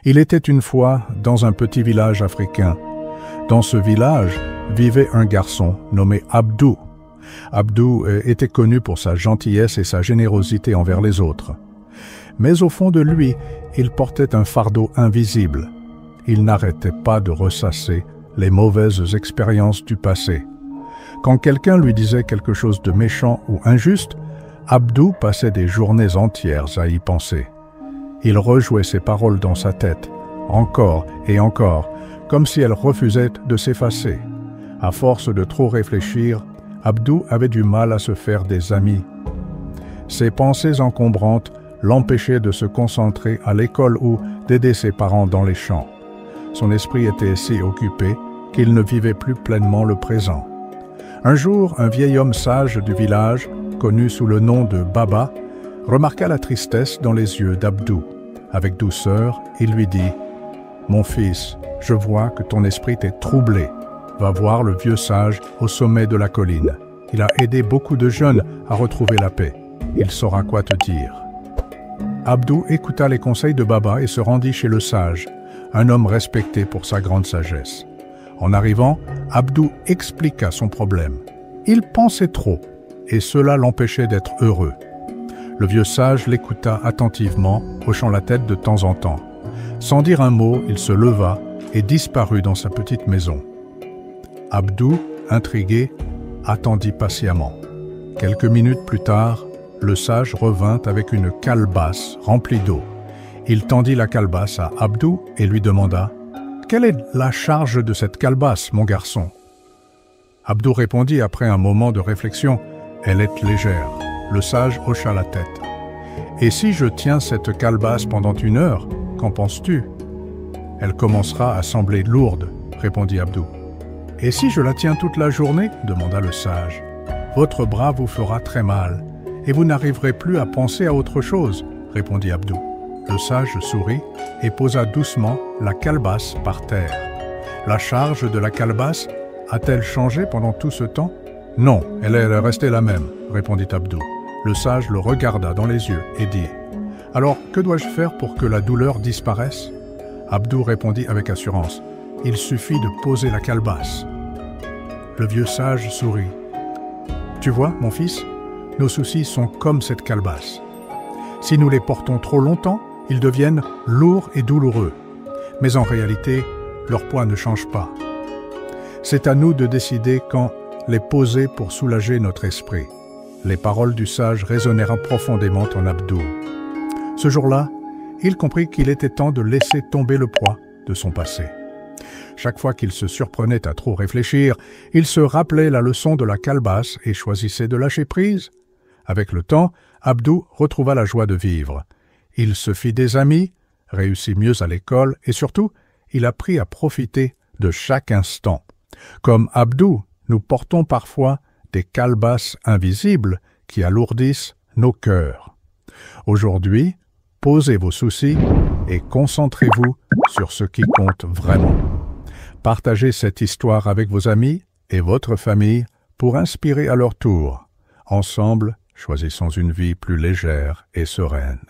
Il était une fois dans un petit village africain. Dans ce village vivait un garçon nommé Abdou. Abdou était connu pour sa gentillesse et sa générosité envers les autres. Mais au fond de lui, il portait un fardeau invisible. Il n'arrêtait pas de ressasser les mauvaises expériences du passé. Quand quelqu'un lui disait quelque chose de méchant ou injuste, Abdou passait des journées entières à y penser. Il rejouait ces paroles dans sa tête, encore et encore, comme si elles refusaient de s'effacer. À force de trop réfléchir, Abdou avait du mal à se faire des amis. Ses pensées encombrantes l'empêchaient de se concentrer à l'école ou d'aider ses parents dans les champs. Son esprit était si occupé qu'il ne vivait plus pleinement le présent. Un jour, un vieil homme sage du village, connu sous le nom de Baba, remarqua la tristesse dans les yeux d'Abdou. Avec douceur, il lui dit « Mon fils, je vois que ton esprit est troublé. Va voir le vieux sage au sommet de la colline. Il a aidé beaucoup de jeunes à retrouver la paix. Il saura quoi te dire. » Abdou écouta les conseils de Baba et se rendit chez le sage, un homme respecté pour sa grande sagesse. En arrivant, Abdou expliqua son problème. Il pensait trop, et cela l'empêchait d'être heureux. Le vieux sage l'écouta attentivement, hochant la tête de temps en temps. Sans dire un mot, il se leva et disparut dans sa petite maison. Abdou, intrigué, attendit patiemment. Quelques minutes plus tard, le sage revint avec une calebasse remplie d'eau. Il tendit la calebasse à Abdou et lui demanda « Quelle est la charge de cette calebasse, mon garçon ?» Abdou répondit après un moment de réflexion « Elle est légère. » Le sage hocha la tête. « Et si je tiens cette calebasse pendant 1 heure, qu'en penses-tu ?»« Elle commencera à sembler lourde, » répondit Abdou. « Et si je la tiens toute la journée ?» demanda le sage. « Votre bras vous fera très mal, et vous n'arriverez plus à penser à autre chose, » répondit Abdou. Le sage sourit et posa doucement la calebasse par terre. « La charge de la calebasse a-t-elle changé pendant tout ce temps ?»« Non, elle est restée la même, » répondit Abdou. Le sage le regarda dans les yeux et dit « Alors, que dois-je faire pour que la douleur disparaisse ?» Abdou répondit avec assurance « Il suffit de poser la calebasse. » Le vieux sage sourit. « Tu vois, mon fils, nos soucis sont comme cette calebasse. Si nous les portons trop longtemps, ils deviennent lourds et douloureux. Mais en réalité, leur poids ne change pas. C'est à nous de décider quand les poser pour soulager notre esprit. » Les paroles du sage résonnèrent profondément en Abdou. Ce jour-là, il comprit qu'il était temps de laisser tomber le poids de son passé. Chaque fois qu'il se surprenait à trop réfléchir, il se rappelait la leçon de la calebasse et choisissait de lâcher prise. Avec le temps, Abdou retrouva la joie de vivre. Il se fit des amis, réussit mieux à l'école et surtout, il apprit à profiter de chaque instant. Comme Abdou, nous portons parfois des calebasses invisibles qui alourdissent nos cœurs. Aujourd'hui, posez vos soucis et concentrez-vous sur ce qui compte vraiment. Partagez cette histoire avec vos amis et votre famille pour inspirer à leur tour. Ensemble, choisissons une vie plus légère et sereine.